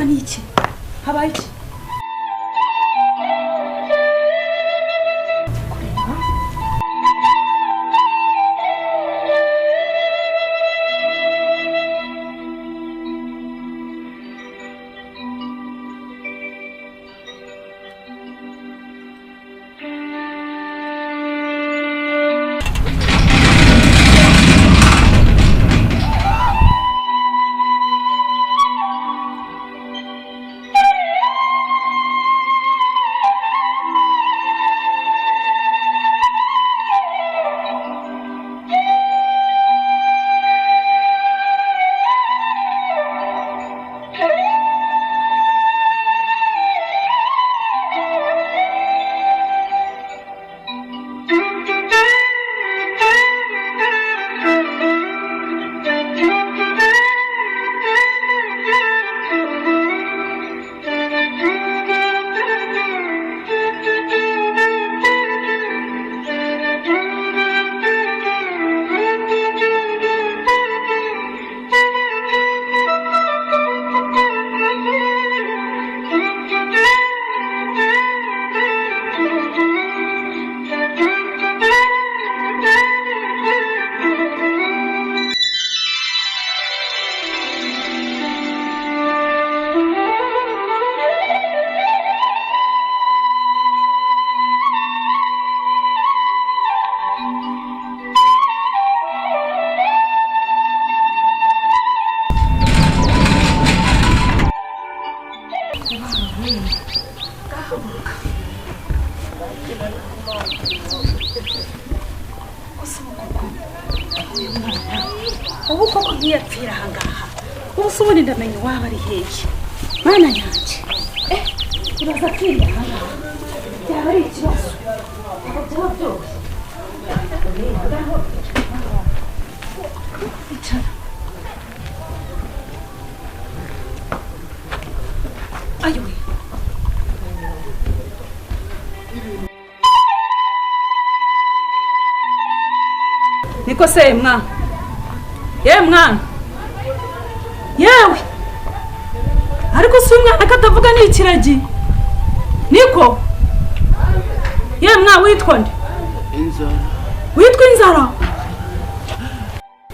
Umva ni iki? Habaye iki? Ubu koko ntiyapfira ahangaha. Ubu se ubundi ndamenya waba ari hehe. Mana yanjye. Uraza kwiga ahangaha. Byaba ari ikibazo. Aba byaba byose. Icara. Ayowe. Niko se mwana. Mwana. Yewe. Ariko si umwana katavuga ni ikiragi. Niko. Mwana witwa nde? Inzara. Witwa Inzara?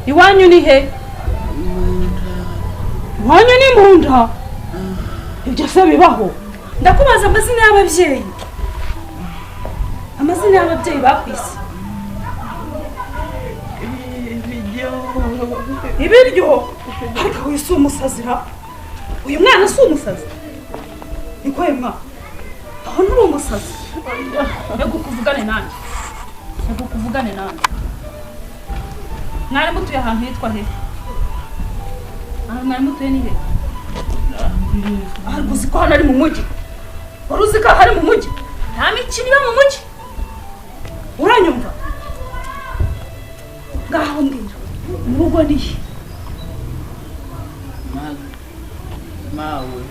Iwanyu ni he? Iwanyu ni munda. Ibyo se bibaho. Ndakubaza amazina y'ababyeyi. Amazina y'ababyeyi bakwise. Ibiryo. Ariko wese umusazira. Uyu mwana si umusazi. Niko mwana. Aho nturi umusazi. Yego kuvugane nanjye. Mwari mutuye ahantu hitwa he? Mwari mutuye ni he? Ariko uzi ko hano ari mu mujyi. Wari uzi ko hari mu mujyi? Nta mikino iba mu mujyi. Uranyumva? Ngaho mbwira. Mu rugo ni he? Mawe,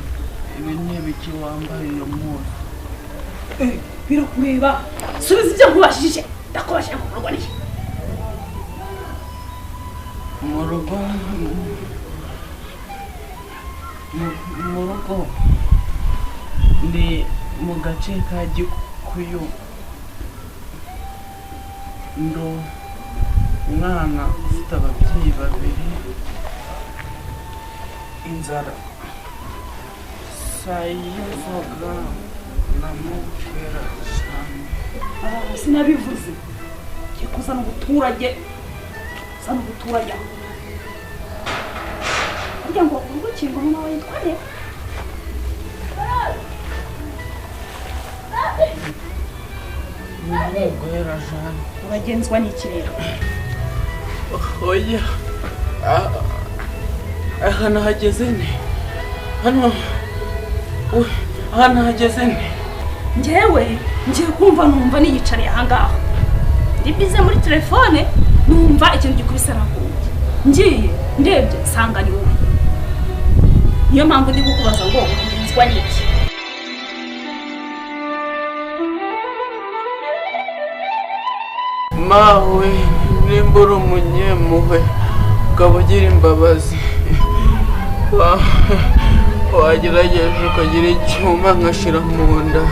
ibi ni ibiki wambaye uyu munsi? Birakureba. Subiza ibyo nkubashije. Ndakubashije mu rugo ni he? Mu rugo ndi mu gace ka Gikuyu. Ndo umwana ufite ababyeyi babiri. Inzara sayivuga namubwira cyane. Sinabivuze. Ngiye kuzana ubuturage. Burya ngo urukingo mama wawe yitwaye. Namubwira cyane. Uragenzwa n'iki rero? Oya. Hano hageze ne? Hano hageze ne? Njyewe ngiye kumva numva niyicariye ahangaha. Ndi bize muri telefone numva ikintu gikubise arakuye. Ngiye ndebye sanga ni wowe. Niyo mpamvu ndi kukubaza ngo uragenzwa n'iki? Mawe nimba uri umunyemuhwe ukaba ugira imbabazi wagerageje ukagira icyuma nkashira mu nda.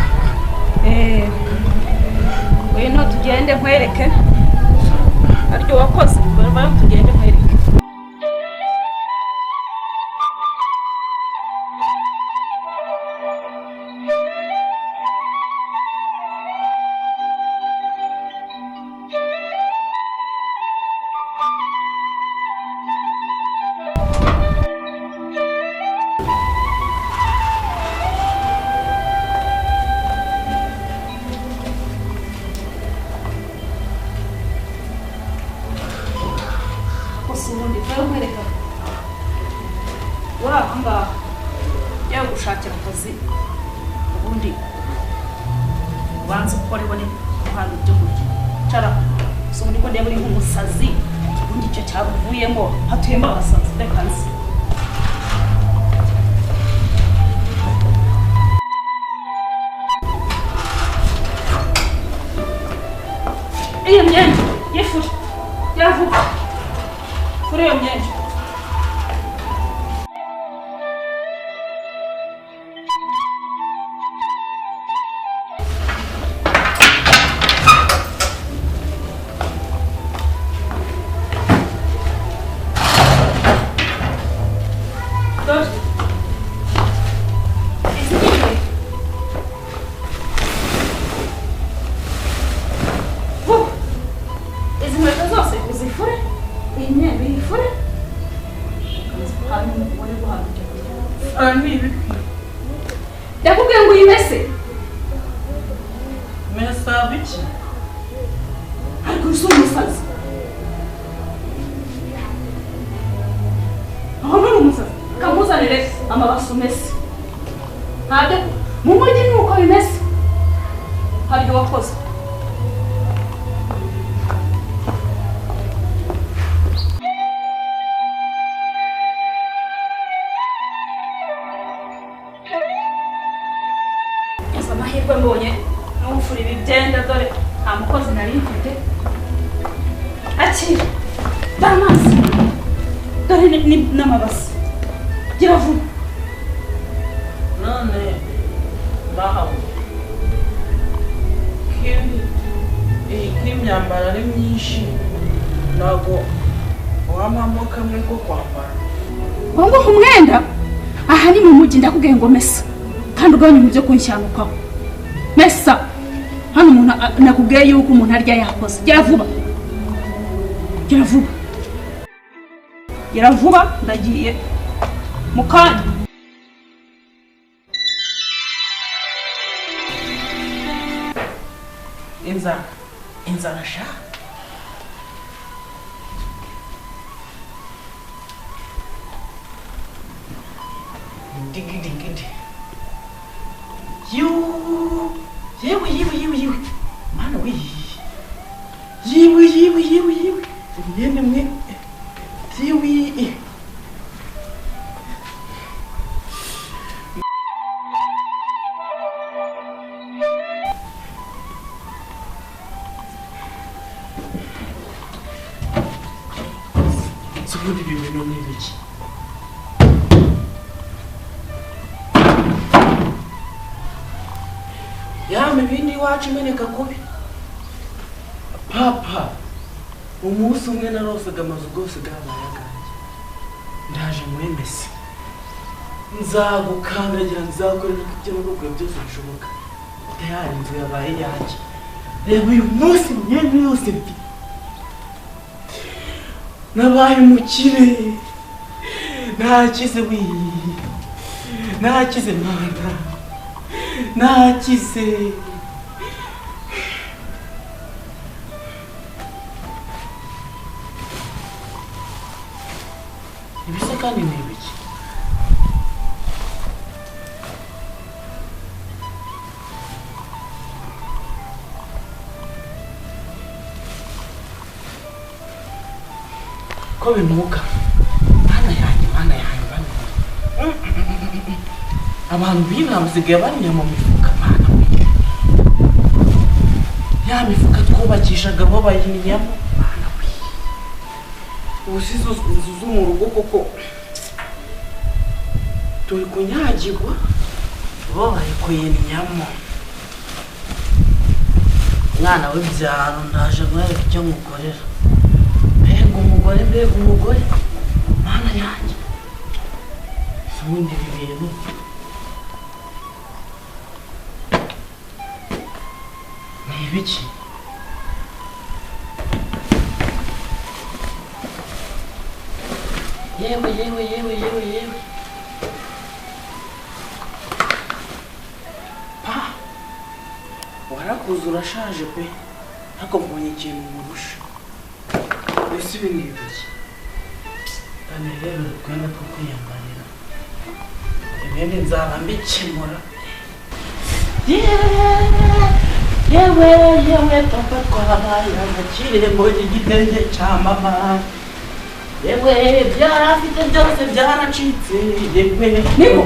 Ngwino tugende nkwereke aryo wakoze, bari tugende nkwereke. Usundi nkwereka uranga yo gushakira akazi ubundi banze gukora ibone guhanga ibyo kurya. Cara usundi ko ndeba uri nk'umusazi ubundi icyo cyavuyemo hatuyemo abasazi reka nzi. Iyo myenda yifura yavuga kuri iyo myenda. Izi nkweto zose uzifure, iyi myenda uyifure, hanyuma ubone guhabwa ibyo kurya. Ndakubwiye ngo uyimese. Mesa biki? Ariko usa umusazi. Aho nturi umusazi kamuzanire amabasi umese. Ntabyo mu mujyi nuko bimese. Haryo wakoze. Amahirwe mbonye n'ufura ibi byenda dore nta mukozi nari mfite. Akira bamazi dore n'amabasi gira vuba. None bahawe imyambaro ari myinshi ntabwo wamamo kamwe ko kwambara. Ngo umwenda aha ni mu mujyi ndakubwiye ngo mesa kandi ugabanya mu byo kunshanukaho. Mesa hano umuntu nakubwiye yuko umuntu arya yakoze. Gira vuba gira vuba gira vuba ndagiye mu kanya. Inzara sha digidi yewe mana we yewe yene mwe yewe Subundi bibino n'ibiki yame bindi wacu imeneka kubi papa umunsi umwe narosaga amazu rwose gabaye ganjye ndaje muri mesi nzagukandagira nzakorera ibyo n'ubwo byose bishoboka tayari inzu yabaye yanjye reba uyu munsi imyenda yose mfite nabaye umukire nakize nakize mwana nakize ibisa kandi n'ibiki ko binuka mana yanjye abantu b'intamusigaye barinya mu mifuka mana we ya mifuka twubakishaga bo bayinyamo mana we ubusizo inzu zo mu rugo koko turi kunyagirwa bo barikuye nyama mwana w'ibyaro ndaje mwereka icyo mukorera mbega umugore mana yanjye ubundi ibi bintu ni ibiki yewe pa warakuze urashaje pe ariko mbonye ikintu murusha ese ibi ni ibiki kandi rero twenda two kwiyambarira ibindi nzaba mbikemura yewe papa twabaye agakire mbonye igitenge cya mama yewe byarafite byose byaracitse yewe niko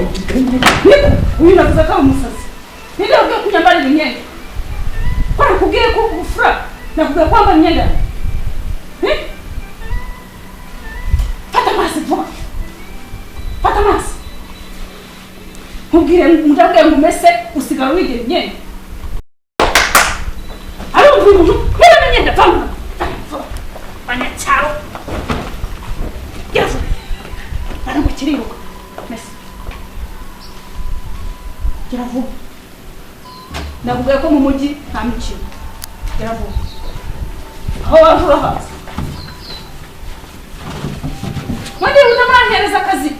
winavuze ko umusazi ninde ubwiye kunyambarira imyenda ko nakubwiye ko ufura nakubwiye kwambara imyenda fata amazi vuba fata amazi nkubwire ndabwiye ngo umese usigara wigira imyenda arumva umuntu kubera imyenda vanga banyacyaro yazo ariko kiriruka mese gira vuba nakubwiye ko mu mujyi nta mikino gira vuba aho waje urahaza wongera utamanhereza akazi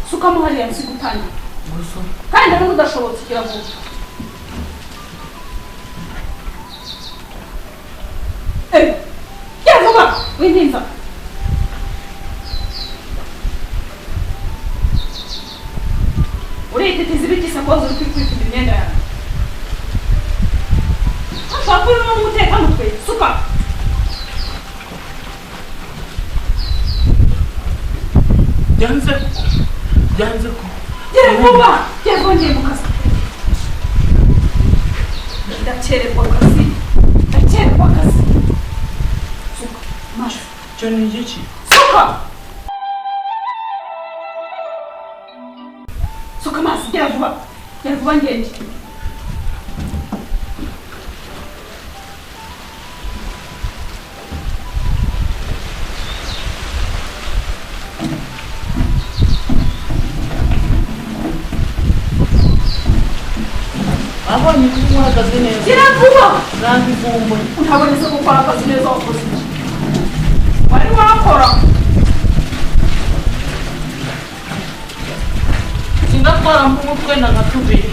sukamo hariya nsi gutangira kandi ntabwo udashobotse gira vuba gira vuba w'intinza urihititiza ibikisa koza uri kwitwikira imyenda yawe hashobora kuba urimo n'umutekano twe suka byanze ko gira vuba ngiye mu kazi ndakererwa akazi suka mashu cyo ni igiki suka amazi gira vuba ngende abonye ko ukora akazi neza gira vuba nange ivumbuye utabonetse ko ukora akazi neza wakoze wari wakora singatwara umutwe nagatubiri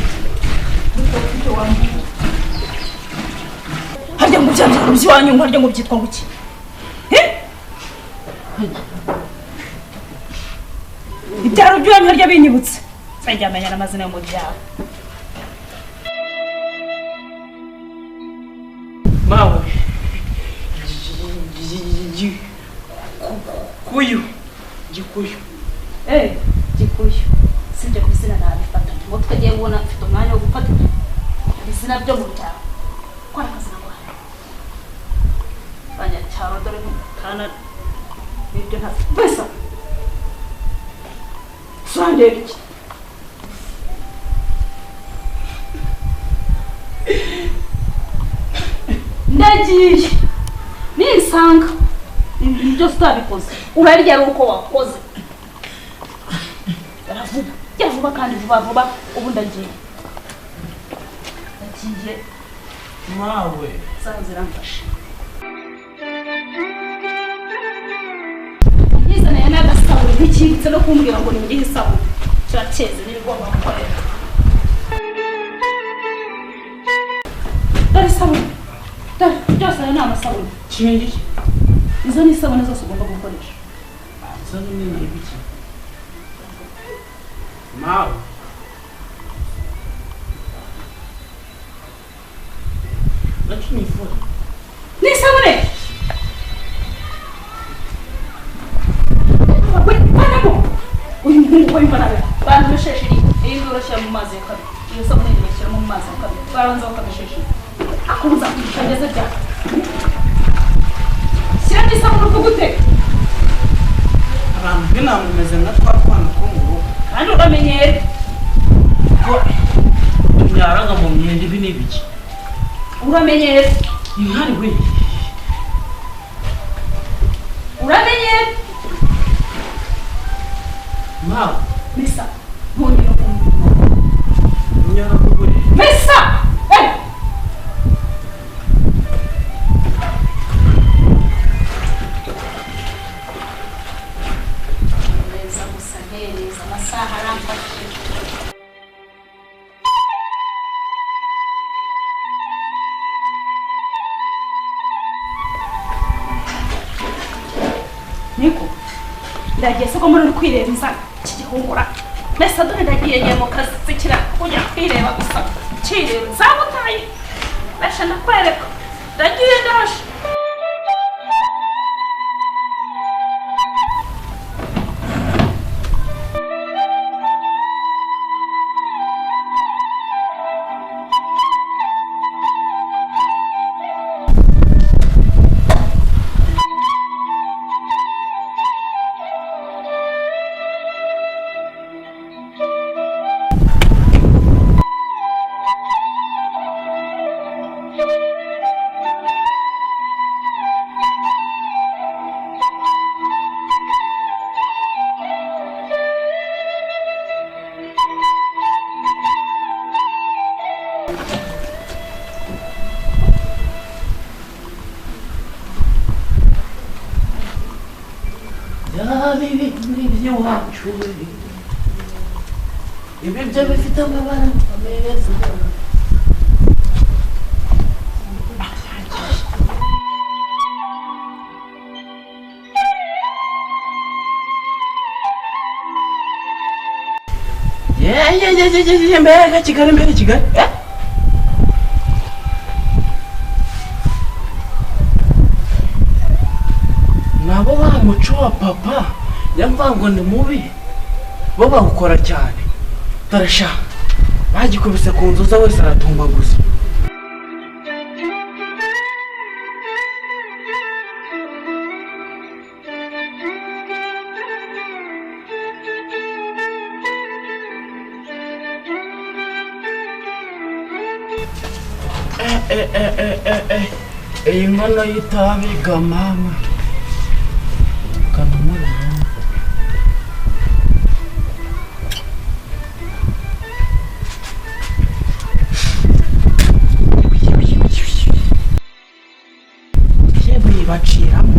harya ngo byambyara by'iwanyu ngo harya ngo byitwa ngo iki ibyaro by'iwanyu harya binyibutse nzajya menya n'amazina yo mu byaro mawe gikuyu gikuyu sibyo ku izina nabifata ngo twagiye kubona mfite umwanya wo gufata ibizina byo mu byaro ko ari akazina rwawe banyacyaro dore mutana n'ibyo ntazi mbese surandeba iki ndagiye nisanga ibintu byose utabikoze urarya ari uko wakoze baravuga jya vuba kandi vuba ubu ndagiye mawe zanzira mfashe yizaniye n'agasabune ntikibitse no kumbwira ngo nimugihe isabune kirakeze n'ibigomba gukorera dore isabune dore byose ayo ni amasabune kimwe izo ni isabune zose ugomba gukoresha isabune ni ibiki mawe lakini ifura ni isabune uyu muhungu w'imbaraga bantu basheshe iyi ngiyi urashyira mu mazi ya kabiri iyo sabune ntibayishyiramo mu mazi ya kabiri baranza bakabisheshe akubuza kugeze bya shyiramo isabune uvuga ute abantu b'inama umeze nka twa twana two mu rugo kandi uramenyere ko tumyaraga mu myenda ibi n'ibiki uramenyere inkari we uramenyere ma mesa ntongera kumva nyara kugure mesa neza gusa ntereza amasaha aramfashije niko ndagiye se ko muri kwireba insana kigihungura mbese dore ndagiye ngiye mu kazi zikira kujya kwireba gusa kireba nzamutaye mbese ndakwereka ndagiye ndaje yabibi muri by'iwacu ibi byo bifite amabara meza mbega Kigali mbega Kigali nabo wa muco wa papa yamva ngo ni mubi bo bawukora cyane tarasha bagikubise ku nzuza wese aratumbaguza iyi nkono y'itabi ga mama kanumura yewe baciramo